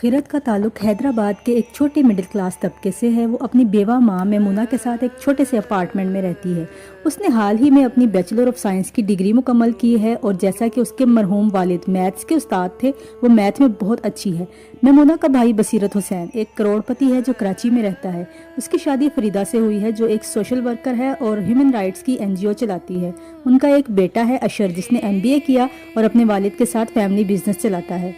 खिरत का ताल्लुक हैदराबाद के एक छोटे मिडिल क्लास तबके से है। वो अपनी बेवा माँ मेमुना के साथ एक छोटे से अपार्टमेंट में रहती है। उसने हाल ही में अपनी बैचलर ऑफ साइंस की डिग्री मुकम्मल की है और जैसा कि उसके मरहूम वालिद मैथ्स के उस्ताद थे, वो मैथ में बहुत अच्छी है। मेमुना का भाई बसीरत हुसैन एक करोड़पति है जो कराची में रहता है। उसकी शादी फरीदा से हुई है जो एक सोशल वर्कर है और ह्यूमन राइट्स की NGO चलाती है। उनका एक बेटा है अशर जिसने MBA किया और अपने वालिद के साथ फैमिली बिजनेस चलाता है।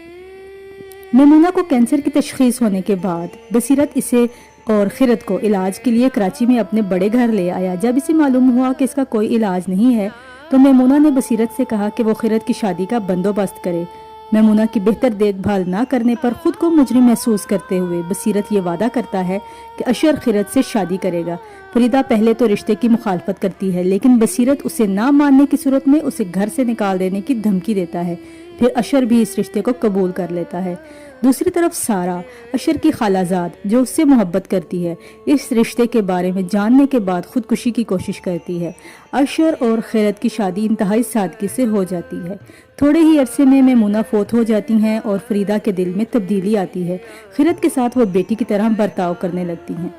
मेमुना को कैंसर की तशखीस होने के बाद बसीरत इसे और खिरत को इलाज के लिए कराची में अपने बड़े घर ले आया। जब इसे मालूम हुआ कि इसका कोई इलाज नहीं है तो मेमुना ने बसीरत से कहा कि वो खिरत की शादी का बंदोबस्त करे। मेमुना की बेहतर देखभाल ना करने पर खुद को मुजरिम महसूस करते हुए बसीरत ये वादा करता है कि अशर खिरत से शादी करेगा। फरीदा पहले तो रिश्ते की मुखालफत करती है लेकिन बसीरत उसे ना मानने की सूरत में उसे घर से निकाल देने की धमकी देता है। फिर अशर भी इस रिश्ते को कबूल कर लेता है। दूसरी तरफ सारा, अशर की खालाजाद जो उससे मोहब्बत करती है, इस रिश्ते के बारे में जानने के बाद खुदकुशी की कोशिश करती है। अशर और खिरत की शादी इंतहाई सादगी से हो जाती है। थोड़े ही अरसे में मेमुना फोत हो जाती हैं और फरीदा के दिल में तब्दीली आती है। खिरत के साथ वो बेटी की तरह बर्ताव करने लगती हैं।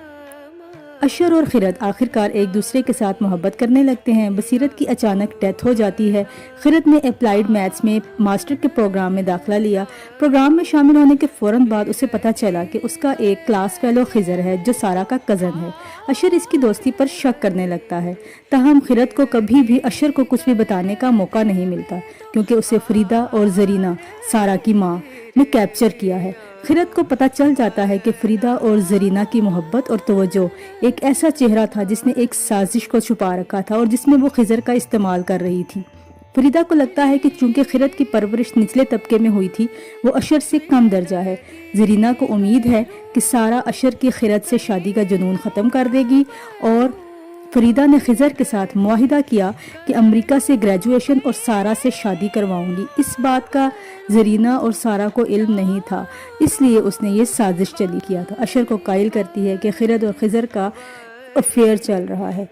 अशर और खिरत आखिरकार एक दूसरे के साथ मोहब्बत करने लगते हैं। बसीरत की अचानक डेथ हो जाती है। खिरत ने अप्लाइड मैथ्स में मास्टर के प्रोग्राम में दाखिला लिया। प्रोग्राम में शामिल होने के फौरन बाद उसे पता चला कि उसका एक क्लास फेलो खिजर है जो सारा का कज़न है। अशर इसकी दोस्ती पर शक करने लगता है। ताहम खिरत को कभी भी अशर को कुछ भी बताने का मौका नहीं मिलता क्योंकि उसे फरीदा और जरीना, सारा की माँ, ने कैप्चर किया है। खिरत को पता चल जाता है कि फरीदा और जरीना की मोहब्बत और तवज्जो एक ऐसा चेहरा था जिसने एक साजिश को छुपा रखा था और जिसमें वो खिजर का इस्तेमाल कर रही थी। फरीदा को लगता है कि चूंकि खिरत की परवरिश निचले तबके में हुई थी वो अशर से कम दर्जा है। जरीना को उम्मीद है कि सारा अशर की खिरत से शादी का जुनून ख़त्म कर देगी और फरीदा ने खिजर के साथ मुआहिदा किया कि अमेरिका से ग्रेजुएशन और सारा से शादी करवाऊंगी। इस बात का जरीना और सारा को इल्म नहीं था, इसलिए उसने ये साजिश चली किया था। अशर को कायल करती है कि खिरत और खिजर का अफेयर चल रहा है।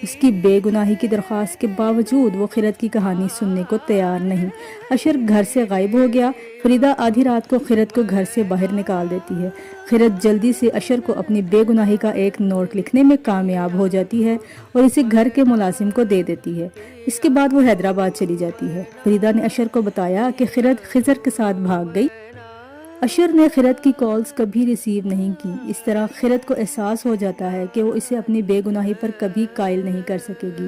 उसकी बेगुनाही की दरख्वास्त के बावजूद वो खिरत की कहानी सुनने को तैयार नहीं। अशर घर से गायब हो गया। फरीदा आधी रात को खिरत को घर से बाहर निकाल देती है। खिरत जल्दी से अशर को अपनी बेगुनाही का एक नोट लिखने में कामयाब हो जाती है और इसे घर के मुलाजिम को दे देती है। इसके बाद वो हैदराबाद चली जाती है। फरीदा ने अशर को बताया कि खिरत खिजर के साथ भाग गई। अशर ने खिरत की कॉल्स कभी रिसीव नहीं की। इस तरह खिरत को एहसास हो जाता है कि वो इसे अपनी बेगुनाही पर कभी कायल नहीं कर सकेगी।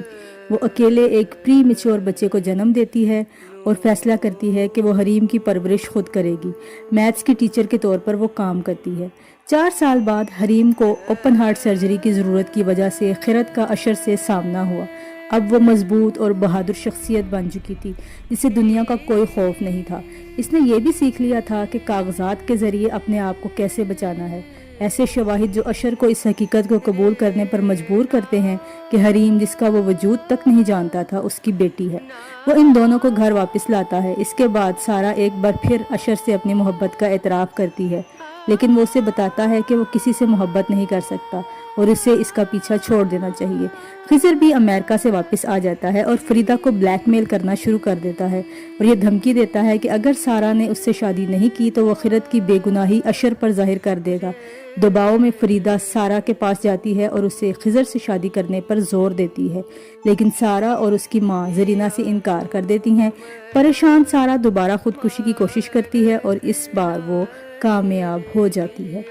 वो अकेले एक प्री मेच्योर बच्चे को जन्म देती है और फैसला करती है कि वो हरीम की परवरिश खुद करेगी। मैथ्स की टीचर के तौर पर वो काम करती है। 4 साल बाद हरीम को ओपन हार्ट सर्जरी की ज़रूरत की वजह से खिरत का अशर से सामना हुआ। अब वो मजबूत और बहादुर शख्सियत बन चुकी थी जिसे दुनिया का कोई खौफ नहीं था। इसने ये भी सीख लिया था कि कागजात के ज़रिए अपने आप को कैसे बचाना है। ऐसे शवाहिद जो अशर को इस हकीकत को कबूल करने पर मजबूर करते हैं कि हरीम, जिसका वो वजूद तक नहीं जानता था, उसकी बेटी है। वो इन दोनों को घर वापस लाता है। इसके बाद सारा एक बार फिर अशर से अपनी मोहब्बत का एतराफ़ करती है लेकिन वो उसे बताता है कि वो किसी से मोहब्बत नहीं कर सकता और इसे इसका पीछा छोड़ देना चाहिए। खिजर भी अमेरिका से वापस आ जाता है और फरीदा को ब्लैकमेल करना शुरू कर देता है और ये धमकी देता है कि अगर सारा ने उससे शादी नहीं की तो वो खिरत की बेगुनाही अशर पर जाहिर कर देगा। दबाव में फरीदा सारा के पास जाती है और उसे खिजर से शादी करने पर जोर देती है लेकिन सारा और उसकी माँ जरीना से इनकार कर देती हैं। परेशान सारा दोबारा खुदकुशी की कोशिश करती है और इस बार वो कामयाब हो जाती है।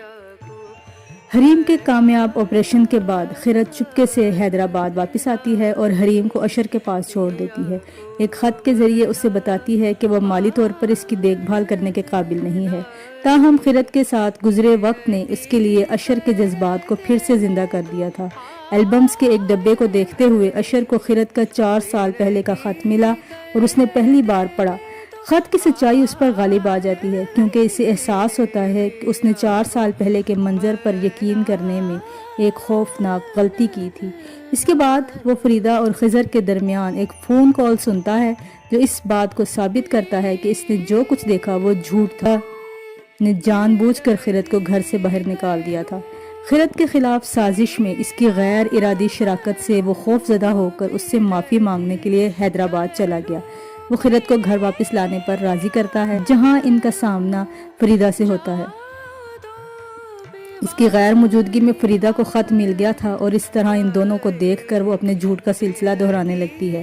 हरीम के कामयाब ऑपरेशन के बाद खिरत चुपके से हैदराबाद वापस आती है और हरीम को अशर के पास छोड़ देती है। एक ख़त के ज़रिए उसे बताती है कि वह माली तौर पर इसकी देखभाल करने के काबिल नहीं है। ताहम खिरत के साथ गुजरे वक्त ने उसके लिए अशर के जज्बात को फिर से ज़िंदा कर दिया था। एल्बम्स के एक डब्बे को देखते हुए अशर को खिरत का 4 साल पहले का ख़त मिला और उसने पहली बार पढ़ा। ख़त की सच्चाई उस पर गालिब आ जाती है क्योंकि इसे एहसास होता है कि उसने 4 साल पहले के मंजर पर यकीन करने में एक खौफनाक गलती की थी। इसके बाद वो फरीदा और खिजर के दरमियान एक फ़ोन कॉल सुनता है जो इस बात को साबित करता है कि इसने जो कुछ देखा वो झूठ था। ने जानबूझकर खिरत को घर से बाहर निकाल दिया था। खिरत के खिलाफ साजिश में इसकी गैर इरादी शराकत से वो खौफजदा होकर उससे माफ़ी मांगने के लिए हैदराबाद चला गया। وہ خرد کو گھر واپس لانے پر راضی کرتا ہے، جہاں ان کا سامنا فریدہ سے ہوتا ہے۔ اس کی غیر موجودگی میں فریدہ کو خط مل گیا تھا اور اس طرح ان دونوں کو دیکھ کر وہ اپنے جھوٹ کا سلسلہ دہرانے لگتی ہے۔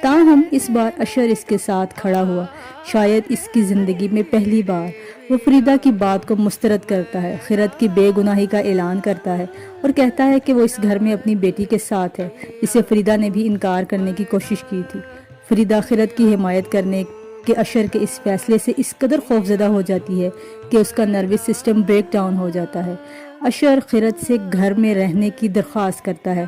تاہم اس بار اشر اس کے ساتھ کھڑا ہوا۔ شاید اس کی زندگی میں پہلی بار وہ فریدہ کی بات کو مسترد کرتا ہے، خرد کی بے گناہی کا اعلان کرتا ہے اور کہتا ہے کہ وہ اس گھر میں اپنی بیٹی کے ساتھ ہے، جسے فریدہ نے بھی انکار کرنے کی کوشش کی تھی۔ فریدہ خرد کی حمایت کرنے کے اشر کے اس فیصلے سے اس قدر خوفزدہ ہو جاتی ہے کہ اس کا نروس سسٹم بریک ڈاؤن ہو جاتا ہے۔ اشر خرد سے گھر میں رہنے کی درخواست کرتا ہے۔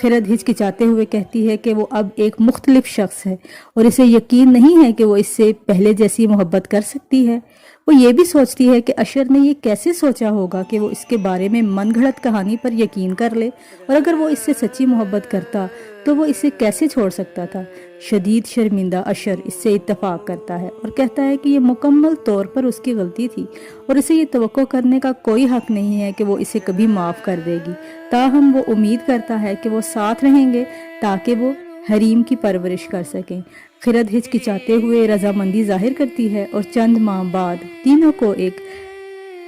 خرد ہچکچاتے ہوئے کہتی ہے کہ وہ اب ایک مختلف شخص ہے اور اسے یقین نہیں ہے کہ وہ اس سے پہلے جیسی محبت کر سکتی ہے۔ وہ یہ بھی سوچتی ہے کہ اشر نے یہ کیسے سوچا ہوگا کہ وہ اس کے بارے میں من گھڑت کہانی پر یقین کر لے، اور اگر وہ اس سے سچی محبت کرتا تو وہ اسے کیسے چھوڑ سکتا تھا۔ شدید شرمندہ اشر اس سے اتفاق کرتا ہے اور کہتا ہے کہ یہ مکمل طور پر اس کی غلطی تھی اور اسے یہ توقع کرنے کا کوئی حق نہیں ہے کہ وہ اسے کبھی معاف کر دے گی۔ تاہم وہ امید کرتا ہے کہ وہ ساتھ رہیں گے تاکہ وہ حریم کی پرورش کر سکیں۔ خرد ہچکچاتے ہوئے رضامندی ظاہر کرتی ہے اور چند ماہ بعد تینوں کو ایک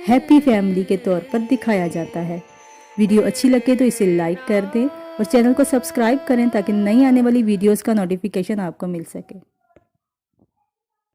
ہیپی فیملی کے طور پر دکھایا جاتا ہے۔ ویڈیو اچھی لگے تو اسے لائک کر دیں اور چینل کو سبسکرائب کریں تاکہ نئی آنے والی ویڈیوز کا نوٹیفیکیشن آپ کو مل سکے۔